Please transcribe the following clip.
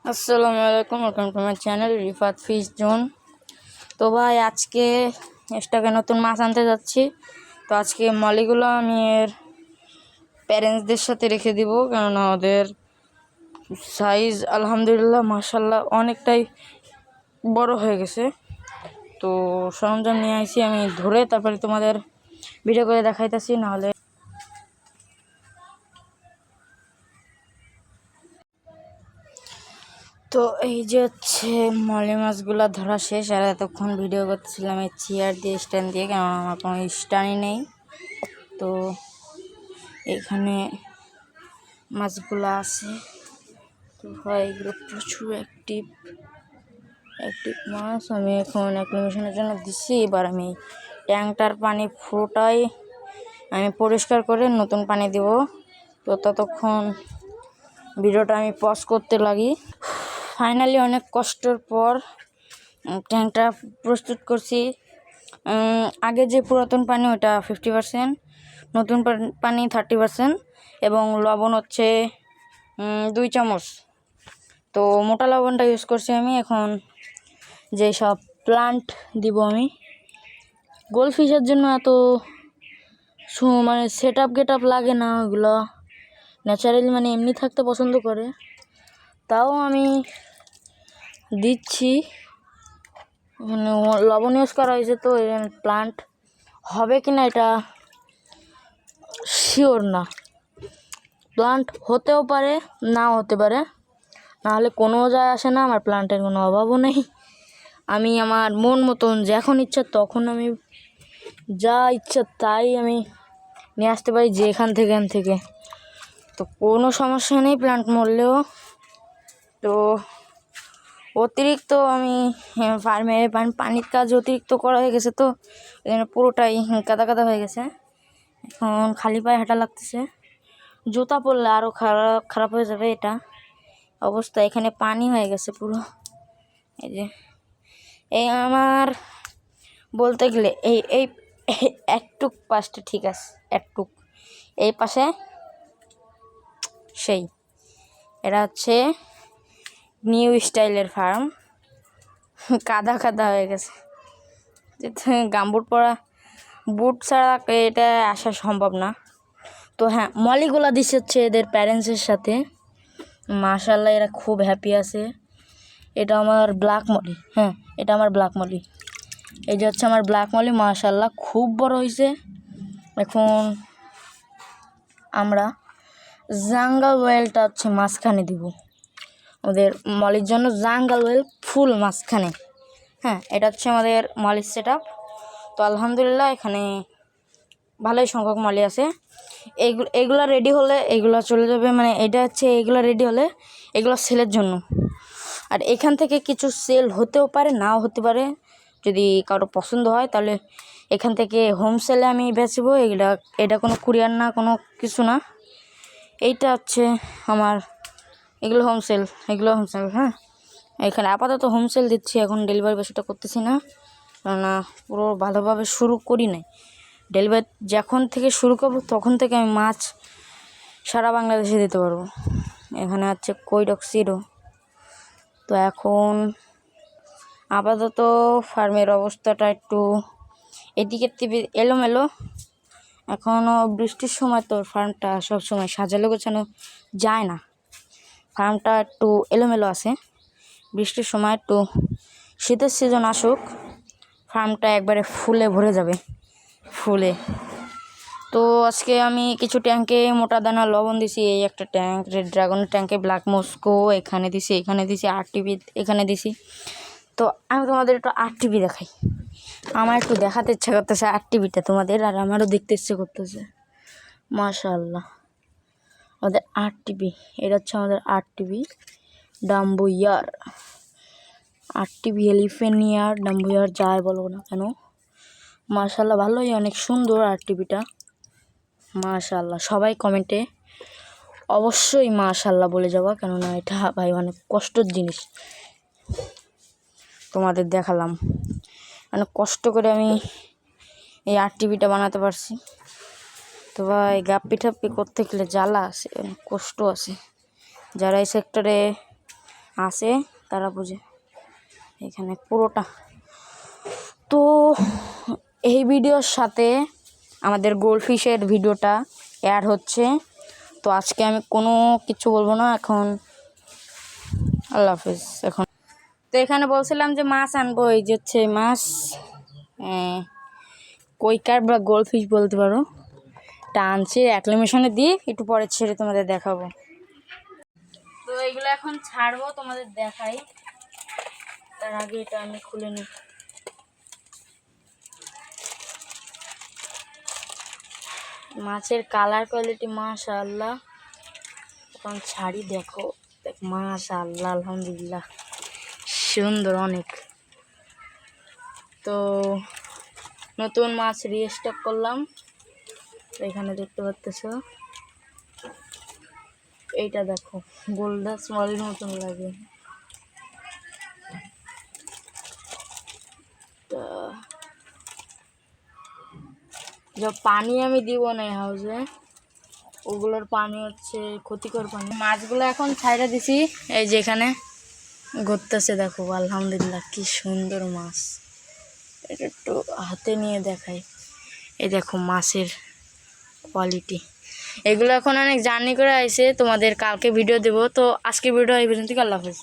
আসসালামু আলাইকুম, welcome to my channel Rifat fish zone. তো ভাই আজকে এক্সট্রাকে নতুন মাছ আনতে যাচ্ছি। তো আজকে মলিগুলো আমি এর প্যারেন্টসদের সাথে রেখে দিব, কেননা ওদের সাইজ আলহামদুলিল্লাহ মাশাল্লাহ অনেকটাই বড় হয়ে গেছে। তো সরঞ্জাম নিয়ে আসি, আমি ধরে তারপরে তোমাদের ভিডিও করে দেখাইতেছি। নাহলে তো এই যে হচ্ছে মলি মাছগুলো ধরা শেষ, আর এতক্ষণ ভিডিও করতেছিলাম এই চেয়ার দিয়ে, স্ট্যান্ড দিয়ে, কেননা আমার কোনো স্ট্যান্ডই নেই। তো এখানে মাছগুলো আছে। তো হয় এগুলো প্রচুর অ্যাক্টিভ মাছ। আমি এখন অ্যাক্লিমেশনের জন্য দিচ্ছি। এবার আমি ট্যাঙ্কটার পানি পুরোটাই আমি পরিষ্কার করে নতুন পানি দেব। তো ততক্ষণ ভিডিওটা আমি পজ করতে লাগি। ফাইনালি অনেক কষ্টের পর ট্যাঙ্কটা প্রস্তুত করছি। আগে যে পুরাতন পানি ওটা 50%, নতুন পানি 30%, এবং লবণ হচ্ছে 2 চামচ। তো মোটা লবণটা ইউজ করছি আমি। এখন যে সব প্লান্ট দিব আমি, গোল্ডফিশের জন্য এত মানে সেট আপ লাগে না, ওগুলো ন্যাচারালি মানে এমনি থাকতে পছন্দ করে। তাও আমি দিচ্ছি, মানে লবণ ইউজ করা হয়েছে। তো প্লান্ট হবে কি না এটা শিওর না, প্লান্ট হতেও পারে নাও হতে পারে, নাহলে কোনো যায় আসে না, আমার প্লান্টের কোনো অভাবও নেই। আমি আমার মন মতন যখন ইচ্ছা তখন আমি যা ইচ্ছা তাই আমি নিয়ে আসতে পারি, যে এখান থেকে। তো কোনো সমস্যা নেই প্লান্ট মরলেও। তো অতিরিক্ত আমি ফার্মে পানির কাজ অতিরিক্ত করা হয়ে গেছে, তো পুরোটাই কাদা হয়ে গেছে। এখন খালি পায়ে হাঁটা লাগতেছে, জুতা পরলে আরও খারাপ হয়ে যাবে এটা অবস্থা। এখানে পানি হয়ে গেছে পুরো। এই যে এই আমার বলতে গেলে এই এই একটুক পাশটা ঠিক আছে, একটুক এই পাশে সেই এটা হচ্ছে নিউ স্টাইলের ফার্ম। কাদা হয়ে গেছে, গামবুট পরা, বুট ছাড়া এটা আসা সম্ভব না। তো হ্যাঁ, মলিগুলা দিচ্ছে হচ্ছে এদের প্যারেন্টসের সাথে। মাশাল্লাহ এরা খুব হ্যাপি আছে। এটা আমার ব্ল্যাক মলি, হ্যাঁ এটা আমার ব্ল্যাক মলি। এই যে হচ্ছে আমার ব্ল্যাক মলি, মাশাল্লাহ খুব বড় হয়েছে। এখন আমরা জাঙ্গল ওয়েলটা হচ্ছে মাঝখানে দিব ওদের মলির জন্য। জাঙ্গল ওয়েল ফুল মাঝখানে, হ্যাঁ এটা হচ্ছে আমাদের মলির সেট আপ। তো আলহামদুলিল্লাহ এখানে ভালোই সংখ্যক মলি আছে। এগুলো রেডি হলে এগুলো চলে যাবে, মানে এটা হচ্ছে এগুলো রেডি হলে এগুলো সেলের জন্য। আর এখান থেকে কিছু সেল হতেও পারে নাও হতে পারে, যদি কারো পছন্দ হয় তাহলে এখান থেকে হোম সেলে আমি বেচবো। এটা কোনো কুরিয়ার না, কোনো কিছু না। এইটা হচ্ছে আমার এগুলো হোম সেল, হ্যাঁ এখানে আপাতত হোম সেল দিচ্ছি। এখন ডেলিভারি বেশিটা করতেছি না, কেননা পুরো ভালোভাবে শুরু করি নাই। ডেলিভারি যখন থেকে শুরু করবো তখন থেকে আমি মাছ সারা বাংলাদেশে দিতে পারবো। এখানে আছে কৈডক্সিরো। তো এখন আপাতত ফার্মের অবস্থাটা একটু এদিকের থেকে এলোমেলো। এখনও বৃষ্টির সময় তো ফার্মটা সবসময় সাজালো গোছানো যায় না, ফার্মটা একটু এলোমেলো আছে। বৃষ্টির সময় একটু শীতের সিজন আসুক, ফার্মটা একবারে ফুলে ভরে যাবে ফুলে। তো আজকে আমি কিছু ট্যাঙ্কে মোটা দানা লবণ দিছি। এই একটা ট্যাঙ্ক রেড ড্রাগনের ট্যাঙ্কে ব্ল্যাক মস্কো এখানে দিছি, আরটিভি এখানে দিছি। তো আমি তোমাদের একটু আরটিভি দেখাই, আমার একটু দেখাতে ইচ্ছা করতেছে আরটিভিটা তোমাদের, আর আমারও দেখতে ইচ্ছে করতেছে। মাশাআল্লাহ আমাদের আরটিভি, এটা হচ্ছে আমাদের আরটিভি ডাম্বুইয়ার, আরটিভি এলিফ্যান্ট ইয়ার ডাম্বুইয়ার যাই বলো না কেন, মাশাআল্লাহ ভালোই অনেক সুন্দর আরটিভিটা। মাশাআল্লাহ সবাই কমেন্টে অবশ্যই মাশাআল্লাহ বলে যাওয়া, কেননা এটা ভাই অনেক কষ্টের জিনিস। তোমাদের দেখালাম অনেক কষ্ট করে আমি এই আরটিভিটা বানাতে পারছি। তো ভাই গাপ্পি ঠাপ্পি করতে গেলে জ্বালা আছে, অনেক কষ্ট আছে। যারা এই সেক্টরে আসে তারা বুঝে এখানে পুরোটা। তো এই ভিডিওর সাথে আমাদের গোল্ডফিশের ভিডিওটা অ্যাড হচ্ছে। তো আজকে আমি কোনো কিছু বলবো না, এখন আল্লাহ হাফিজ। এখন তো এখানে বলছিলাম যে মাছ আনবো, এই যে হচ্ছে মাছ, কৈকার বা গোল্ডফিশ বলতে পারো। এটা আনছি অ্যাক্লিমেশনে দিয়ে, একটু পরে ছেড়ে তোমাদের দেখাবো। তো এইগুলো এখন ছাড়বো, তোমাদের দেখাই। তার আগে এটা আমি খুলে নিই। মাছের কালার কোয়ালিটি মাশাআল্লাহ। এখন ছাড়ি, দেখো মাশাআল্লাহ, আলহামদুলিল্লাহ, সুন্দর অনেক। তো নতুন মাছ রিস্টক করলাম, এখানে দেখতে পাচ্ছ। এইটা দেখো গোল্ডাস মলের মতন লাগে। যা পানি আমি দিব না হাউসে, ওগুলোর পানি হচ্ছে ক্ষতিকর পানি। মাছগুলো এখন ছাইড়া দিছি, এই যে এখানে ঘুরতেছে, দেখো আলহামদুলিল্লাহ কি সুন্দর মাছ। এটা একটু হাতে নিয়ে দেখাই, এই দেখো মাছের কোয়ালিটি। এগুলো এখন অনেক জার্নি করে আইছে, তোমাদের কালকে ভিডিও দেবো। তো আজকে ভিডিও এই পর্যন্ত, আল্লাহ হাফেজ।